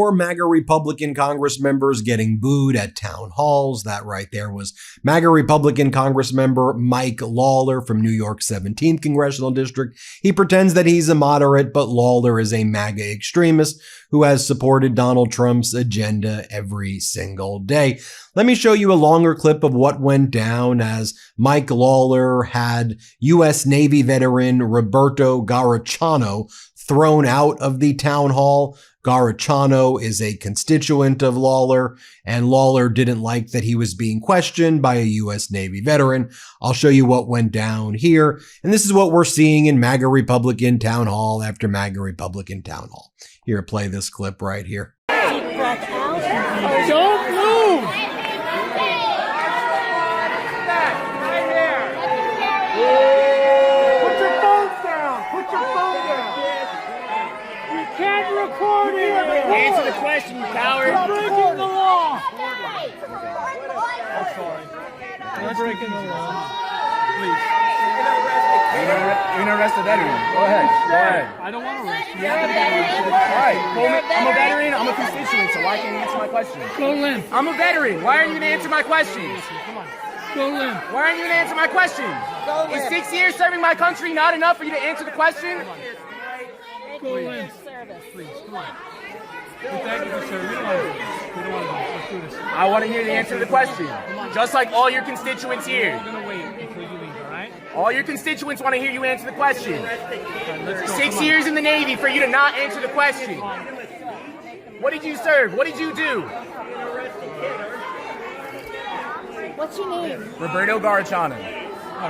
more MAGA Republican Congress members getting booed at town halls. That right there was MAGA Republican Congress member Mike Lawler from New York's 17th Congressional District. He pretends that he's a moderate, but Lawler is a MAGA extremist who has supported Donald Trump's agenda every single day. Let me show you a longer clip of what went down as Mike Lawler had U.S. Navy veteran Roberto Garachano thrown out of the town hall. Garachano is a constituent of Lawler, and Lawler didn't like that he was being questioned by a U.S. Navy veteran. I'll show you what went down here. And this is what we're seeing in MAGA Republican town hall after MAGA Republican town hall. Here, play this clip right here. Don't move! Put your phone down! Put your phone down! You can't record it! Answer the question, you coward! You're breaking the law! I'm sorry. You're breaking the law. Please. You're gonna arrest a veteran. Go ahead. Go ahead. I don't want to arrest you. All right. I'm a veteran. I'm a constituent, so why can't you answer my question? Go limp. I'm a veteran. Why aren't you gonna answer my questions? Come on. Go limp. Why aren't you gonna answer my questions? Is 6 years serving my country not enough for you to answer the question? Go limp. Please, come on. Thank you for serving. We don't want to do this. Let's do this. I want to hear the answer to the question. Just like all your constituents here. We're going to wait until you leave, all right? All your constituents want to hear you answer the question. Right, let's go. 6 years in the Navy for you to not answer the question. What did you serve? What did you do? What's your name? Roberto Garachano.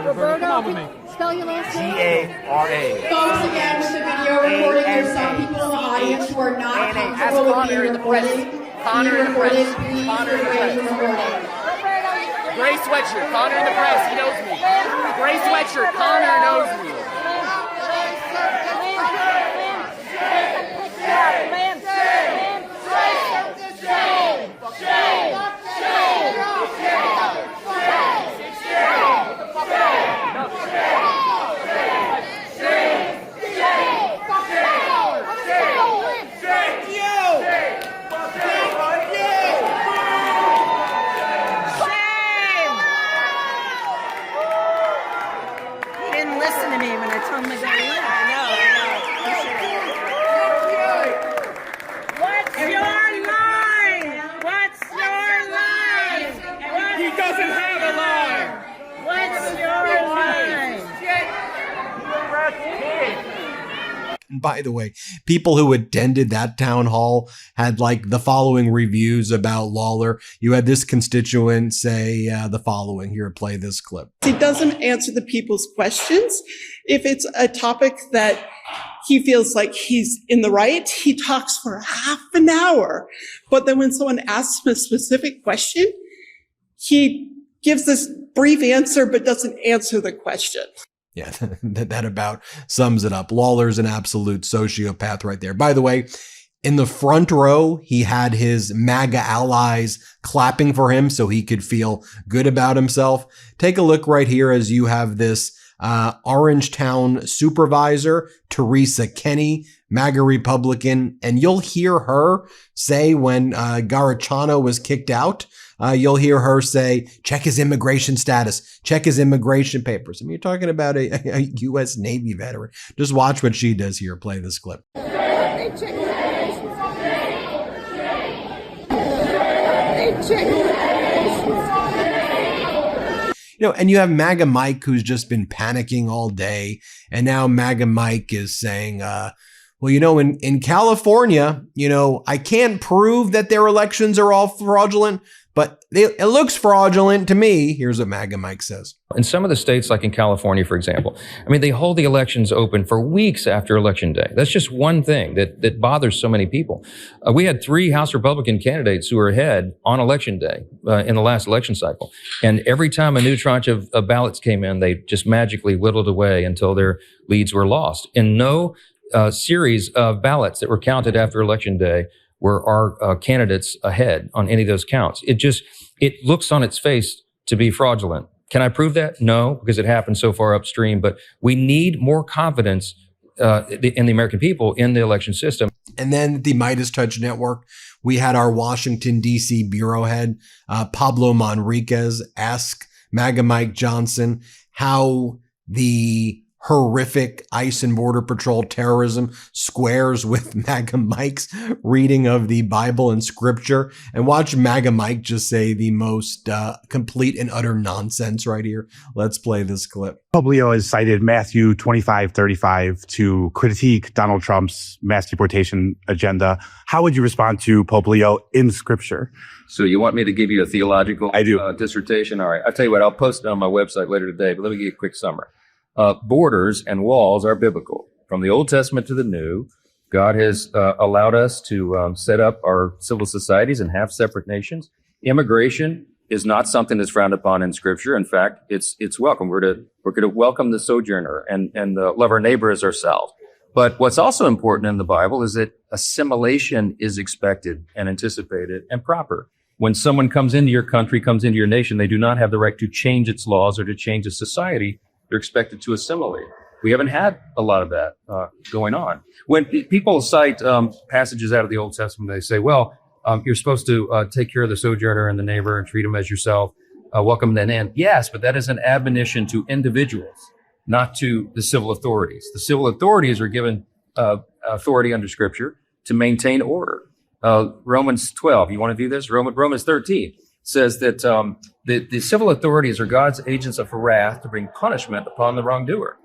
Roberto, come on with me. Spell your last name. G-A-R-A. Folks, again, with the video recording, there's some people in the audience who are not comfortable with being recorded. Connor in the press. Please Connor in the refrain press. from recording. Gray sweatshirt. Connor in the press. He knows me. Gray sweatshirt. Connor knows me. Listen to me when I told him to go in. I know. What's your line? What's your line? He doesn't have a line. What's your line? And by the way, people who attended that town hall had like the following reviews about Lawler. You had this constituent say the following. Here, play this clip. He doesn't answer the people's questions. If it's a topic that he feels like he's in the right, he talks for half an hour. But then when someone asks him a specific question, he gives this brief answer but doesn't answer the question. Yeah, that about sums it up. Lawler's an absolute sociopath right there. By the way, in the front row, he had his MAGA allies clapping for him so he could feel good about himself. Take a look right here as you have this Orangetown supervisor, Teresa Kenny, MAGA Republican, and you'll hear her say when Garachano was kicked out, you'll hear her say, check his immigration status, check his immigration papers. I mean, you're talking about a U.S. Navy veteran. Just watch what she does here. Play this clip. They check his They check his You know, and you have MAGA Mike, who's just been panicking all day. And now MAGA Mike is saying, well, you know, in California, you know, I can't prove that their elections are all fraudulent, but it looks fraudulent to me. Here's what MAGA Mike says. In some of the states, like in California, for example, I mean, they hold the elections open for weeks after Election Day. That's just one thing that bothers so many people. We had 3 House Republican candidates who were ahead on Election Day in the last election cycle. And every time a new tranche of ballots came in, they just magically whittled away until their leads were lost. In no series of ballots that were counted after Election Day were our candidates ahead on any of those counts. It looks on its face to be fraudulent. Can I prove that? No, because it happened so far upstream. But we need more confidence in the American people in the election system. And then at the MeidasTouch Network, we had our Washington, D.C. bureau head, Pablo Manriquez, ask MAGA Mike Johnson how the horrific ICE and Border Patrol terrorism squares with MAGA Mike's reading of the Bible and scripture. And watch MAGA Mike just say the most complete and utter nonsense right here. Let's play this clip. Pope has cited Matthew 25:35 to critique Donald Trump's mass deportation agenda. How would you respond to Pope Leo in scripture? So you want me to give you a theological I do. Dissertation? All right. I'll tell you what, I'll post it on my website later today, but let me give you a quick summary. Borders and walls are biblical. From the Old Testament to the New, God has allowed us to set up our civil societies and have separate nations. Immigration is not something that's frowned upon in Scripture. In fact, it's welcome. We're going to welcome the sojourner and love our neighbor as ourselves. But what's also important in the Bible is that assimilation is expected and anticipated and proper. When someone comes into your country, comes into your nation, they do not have the right to change its laws or to change its society. They're expected to assimilate. We haven't had a lot of that going on. When people cite passages out of the Old Testament, they say, well, you're supposed to take care of the sojourner and the neighbor and treat them as yourself, welcome them in. Yes, but that is an admonition to individuals, not to the civil authorities. The civil authorities are given authority under Scripture to maintain order. Romans 12, you want to view this? Romans 13 says that the civil authorities are God's agents of wrath to bring punishment upon the wrongdoer.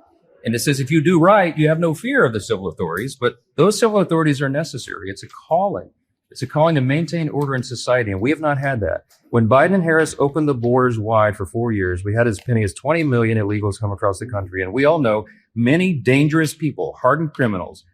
And it says if you do right, you have no fear of the civil authorities, but those civil authorities are necessary. It's a calling. It's a calling to maintain order in society, and we have not had that. When Biden and Harris opened the borders wide for 4 years, we had as many as 20 million illegals come across the country, and we all know many dangerous people, hardened criminals,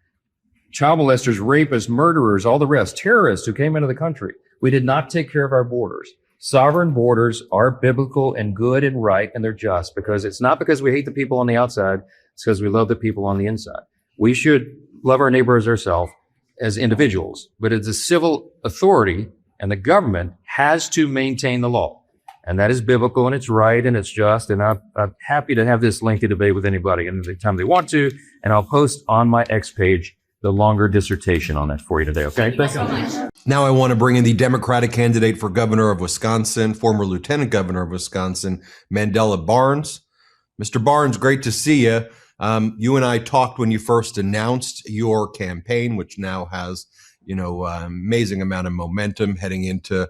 child molesters, rapists, murderers, all the rest, terrorists who came into the country. We did not take care of our borders. Sovereign borders are biblical and good and right, and they're just, because it's not because we hate the people on the outside, it's because we love the people on the inside. We should love our neighbors ourselves as individuals, but as a civil authority and the government has to maintain the law. And that is biblical and it's right and it's just. And I'm happy to have this lengthy debate with anybody anytime they want to. And I'll post on my X page the longer dissertation on that for you today. Okay? Thank you so much. Now I want to bring in the Democratic candidate for governor of Wisconsin, former lieutenant governor of Wisconsin, Mandela Barnes. Mr. Barnes, great to see you. You and I talked when you first announced your campaign, which now has, amazing amount of momentum heading into,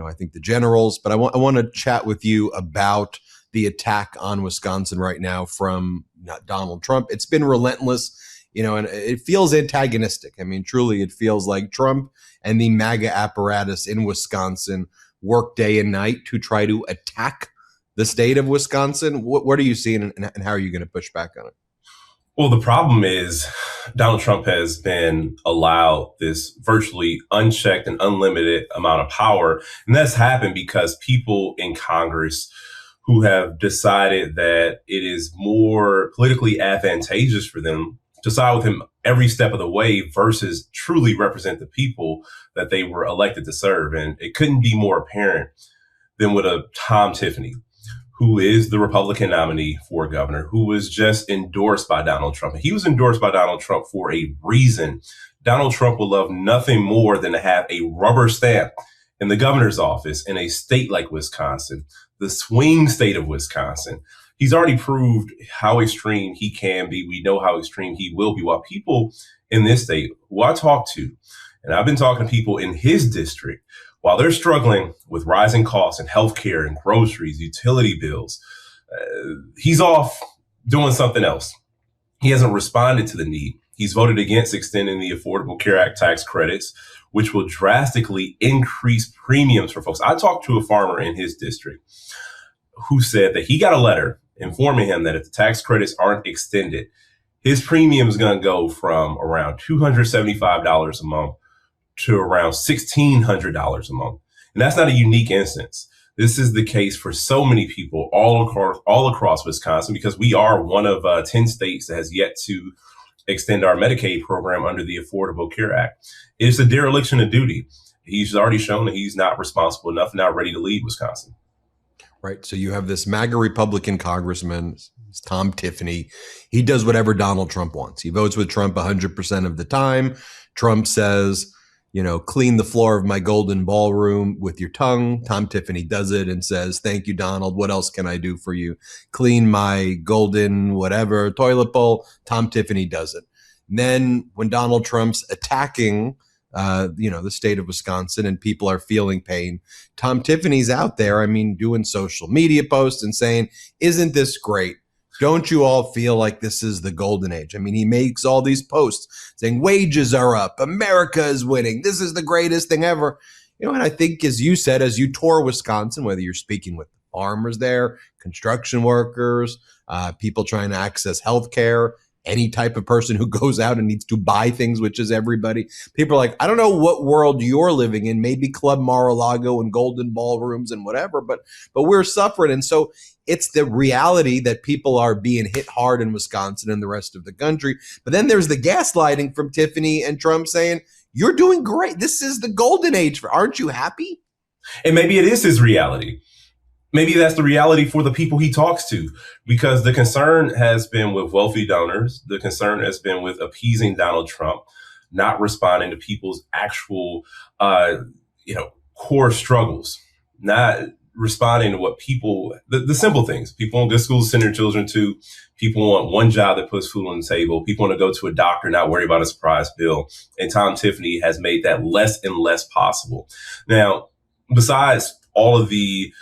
I think the generals. But I want to chat with you about the attack on Wisconsin right now from Donald Trump. It's been relentless, and it feels antagonistic. I mean, truly, it feels like Trump and the MAGA apparatus in Wisconsin work day and night to try to attack the state of Wisconsin. What are you seeing, and how are you going to push back on it? Well, the problem is Donald Trump has been allowed this virtually unchecked and unlimited amount of power. And that's happened because people in Congress who have decided that it is more politically advantageous for them to side with him every step of the way versus truly represent the people that they were elected to serve. And it couldn't be more apparent than with a Tom Tiffany, who is the Republican nominee for governor, who was just endorsed by Donald Trump. He was endorsed by Donald Trump for a reason. Donald Trump would love nothing more than to have a rubber stamp in the governor's office in a state like Wisconsin, the swing state of Wisconsin. He's already proved how extreme he can be. We know how extreme he will be. While people in this state, who I talk to, and I've been talking to people in his district, while they're struggling with rising costs and healthcare and groceries, utility bills, he's off doing something else. He hasn't responded to the need. He's voted against extending the Affordable Care Act tax credits, which will drastically increase premiums for folks. I talked to a farmer in his district who said that he got a letter informing him that if the tax credits aren't extended, his premium is going to go from around $275 a month to around $1,600 a month. And that's not a unique instance. This is the case for so many people all across Wisconsin, because we are one of 10 states that has yet to extend our Medicaid program under the Affordable Care Act. It's a dereliction of duty. He's already shown that he's not responsible enough, not ready to lead Wisconsin. Right. So you have this MAGA Republican congressman, Tom Tiffany. He does whatever Donald Trump wants. He votes with Trump 100% of the time. Trump says, clean the floor of my golden ballroom with your tongue. Tom Tiffany does it and says, thank you, Donald. What else can I do for you? Clean my golden whatever toilet bowl. Tom Tiffany does it. And then when Donald Trump's attacking, the state of Wisconsin and people are feeling pain, Tom Tiffany's out there, doing social media posts and saying, isn't this great? Don't you all feel like this is the golden age? He makes all these posts saying wages are up. America is winning. This is the greatest thing ever. And I think, as you said, as you tour Wisconsin, whether you're speaking with farmers there, construction workers, people trying to access health care, any type of person who goes out and needs to buy things, which is everybody. People are like, I don't know what world you're living in, maybe Club Mar-a-Lago and golden ballrooms and whatever, but we're suffering. And so it's the reality that people are being hit hard in Wisconsin and the rest of the country. But then there's the gaslighting from Tiffany and Trump saying, you're doing great. This is the golden age. Aren't you happy? And maybe it is his reality. Maybe that's the reality for the people he talks to, because the concern has been with wealthy donors. The concern has been with appeasing Donald Trump, not responding to people's actual, core struggles, not responding to what people, the simple things. People want good schools to send their children to. People want one job that puts food on the table. People want to go to a doctor, not worry about a surprise bill. And Tom Tiffany has made that less and less possible. Now, besides all of the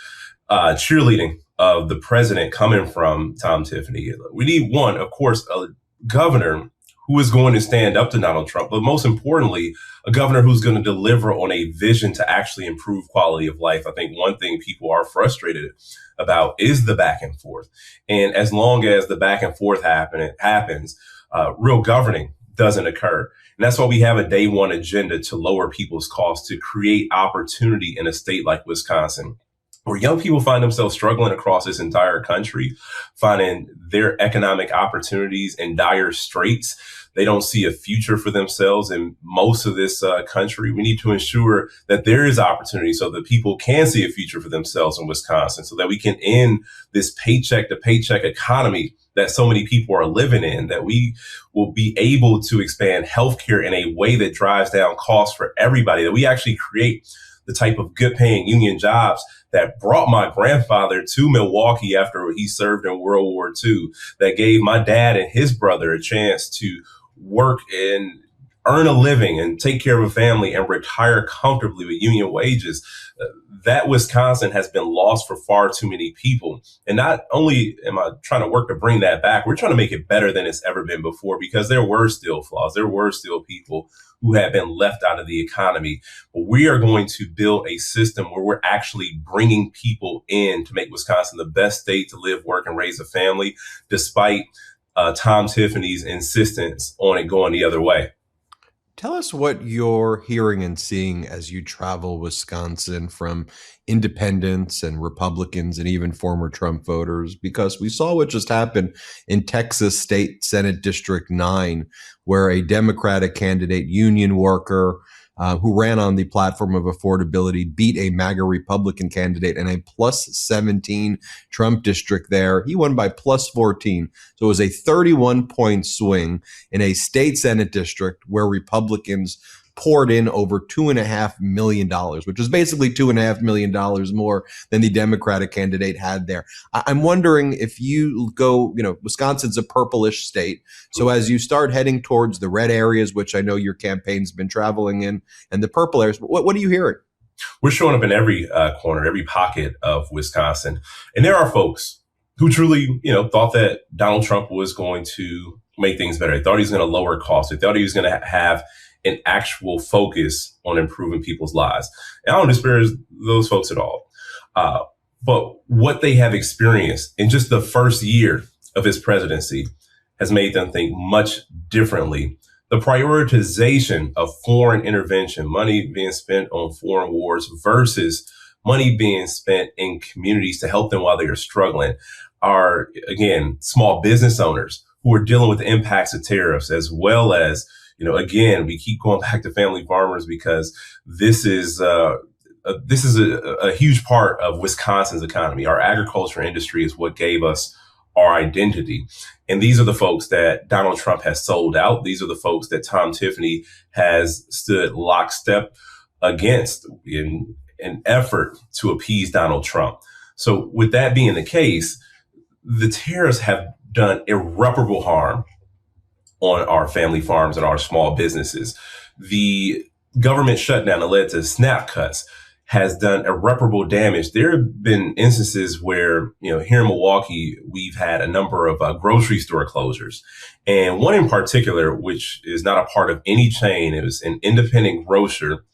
cheerleading of the president coming from Tom Tiffany, we need one, of course, a governor who is going to stand up to Donald Trump, but most importantly, a governor who's going to deliver on a vision to actually improve quality of life. I think one thing people are frustrated about is the back and forth. And as long as the back and forth happens, real governing doesn't occur. And that's why we have a day one agenda to lower people's costs, to create opportunity in a state like Wisconsin, where young people find themselves struggling across this entire country, finding their economic opportunities in dire straits. They don't see a future for themselves in most of this country. We need to ensure that there is opportunity so that people can see a future for themselves in Wisconsin, so that we can end this paycheck to paycheck economy that so many people are living in, that we will be able to expand healthcare in a way that drives down costs for everybody, that we actually create the type of good paying union jobs that brought my grandfather to Milwaukee after he served in World War II, that gave my dad and his brother a chance to work and earn a living and take care of a family and retire comfortably with union wages. That Wisconsin has been lost for far too many people. And not only am I trying to work to bring that back, we're trying to make it better than it's ever been before, because there were still flaws. There were still people who had been left out of the economy. But we are going to build a system where we're actually bringing people in to make Wisconsin the best state to live, work, and raise a family, despite Tom Tiffany's insistence on it going the other way. Tell us what you're hearing and seeing as you travel Wisconsin from independents and Republicans and even former Trump voters, because we saw what just happened in Texas State Senate District 9, where a Democratic candidate, union worker, who ran on the platform of affordability, beat a MAGA Republican candidate in a plus 17 Trump district there. He won by plus 14. So it was a 31-point swing in a state Senate district where Republicans poured in over $2.5 million, which is basically $2.5 million more than the Democratic candidate had there. I'm wondering if you go, Wisconsin's a purplish state. So as you start heading towards the red areas, which I know your campaign's been traveling in, and the purple areas, what are you hearing? We're showing up in every corner, every pocket of Wisconsin. And there are folks who truly, thought that Donald Trump was going to make things better. They thought he was going to lower costs. They thought he was going to have an actual focus on improving people's lives. And I don't disparage those folks at all. But what they have experienced in just the first year of his presidency has made them think much differently. The prioritization of foreign intervention, money being spent on foreign wars versus money being spent in communities to help them while they are struggling, are, again, small business owners who are dealing with the impacts of tariffs, as well as, again, we keep going back to family farmers, because this is a huge part of Wisconsin's economy. Our agriculture industry is what gave us our identity. And these are the folks that Donald Trump has sold out. These are the folks that Tom Tiffany has stood lockstep against in an effort to appease Donald Trump. So with that being the case, the tariffs have done irreparable harm on our family farms and our small businesses. The government shutdown that led to SNAP cuts has done irreparable damage. There have been instances where, here in Milwaukee, we've had a number of grocery store closures. And one in particular, which is not a part of any chain, it was an independent grocer,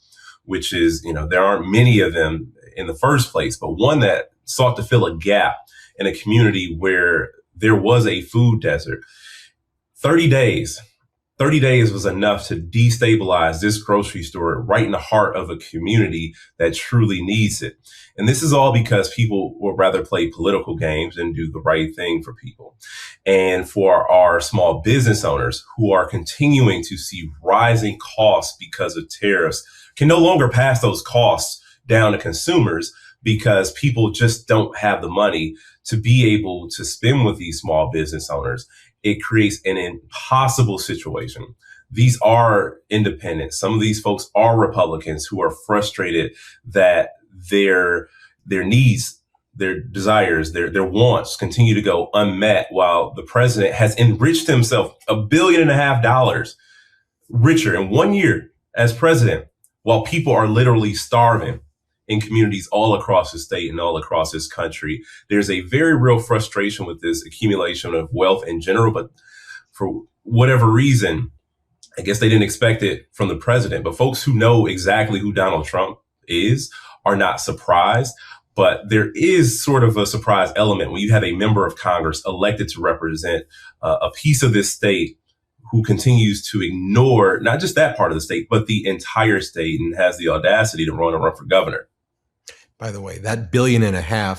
which is, there aren't many of them in the first place, but one that sought to fill a gap in a community where there was a food desert. 30 days was enough to destabilize this grocery store right in the heart of a community that truly needs it. And this is all because people would rather play political games than do the right thing for people. And for our small business owners who are continuing to see rising costs because of tariffs, can no longer pass those costs down to consumers because people just don't have the money to be able to spend with these small business owners. It creates an impossible situation. These are independents. Some of these folks are Republicans who are frustrated that their needs, their desires, their wants continue to go unmet while the president has enriched himself $1.5 billion richer in 1 year as president, while people are literally starving in communities all across the state and all across this country. There's a very real frustration with this accumulation of wealth in general, but for whatever reason, I guess they didn't expect it from the president. But folks who know exactly who Donald Trump is are not surprised. But there is sort of a surprise element when you have a member of Congress elected to represent a piece of this state who continues to ignore not just that part of the state, but the entire state, and has the audacity to run for governor. By the way, that $1.5 billion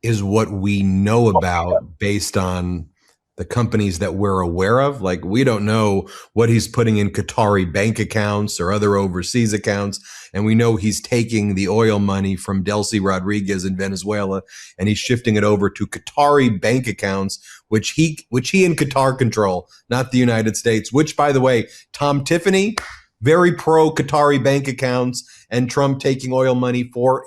is what we know about based on the companies that we're aware of. Like, we don't know what he's putting in Qatari bank accounts or other overseas accounts. And we know he's taking the oil money from Delcy Rodriguez in Venezuela and he's shifting it over to Qatari bank accounts, which he and Qatar control, not the United States, which, by the way, Tom Tiffany, very pro Qatari bank accounts, and Trump taking oil money for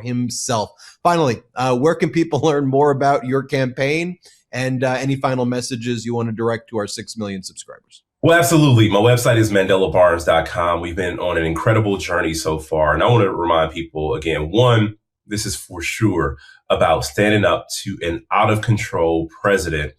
himself. Finally, where can people learn more about your campaign and any final messages you want to direct to our 6 million subscribers? Well, absolutely. My website is MandelaBarnes.com. We've been on an incredible journey so far. And I want to remind people again, one, this is for sure about standing up to an out of control president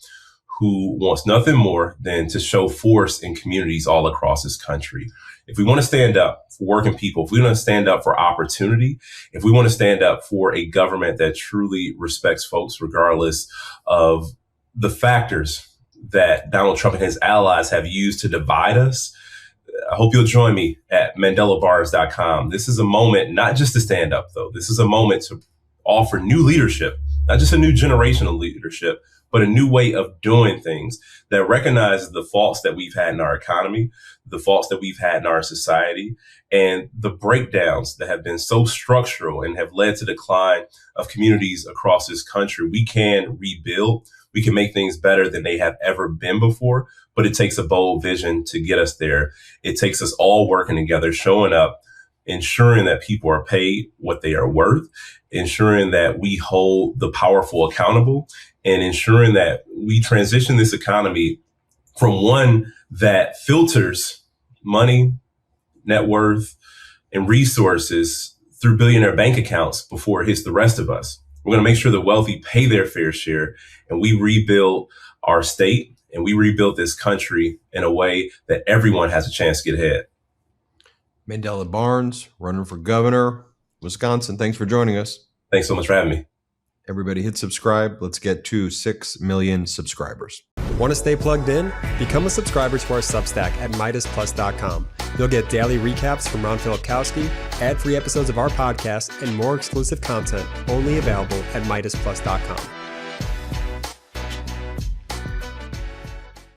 who wants nothing more than to show force in communities all across this country. If we want to stand up for working people, if we want to stand up for opportunity, if we want to stand up for a government that truly respects folks, regardless of the factors that Donald Trump and his allies have used to divide us, I hope you'll join me at MandelaBarnes.com. This is a moment not just to stand up, though. This is a moment to offer new leadership, not just a new generation of leadership, but a new way of doing things that recognizes the faults that we've had in our economy, the faults that we've had in our society, and the breakdowns that have been so structural and have led to the decline of communities across this country. We can rebuild. We can make things better than they have ever been before, but it takes a bold vision to get us there. It takes us all working together, showing up, ensuring that people are paid what they are worth, ensuring that we hold the powerful accountable, and ensuring that we transition this economy from one that filters money, net worth, and resources through billionaire bank accounts before it hits the rest of us. We're going to make sure the wealthy pay their fair share, and we rebuild our state and we rebuild this country in a way that everyone has a chance to get ahead. Mandela Barnes, running for governor, Wisconsin. Thanks for joining us. Thanks so much for having me. Everybody hit subscribe. Let's get to 6 million subscribers. Want to stay plugged in? Become a subscriber to our Substack at MeidasPlus.com. You'll get daily recaps from Ron Filipkowski, ad-free episodes of our podcast, and more exclusive content only available at MeidasPlus.com.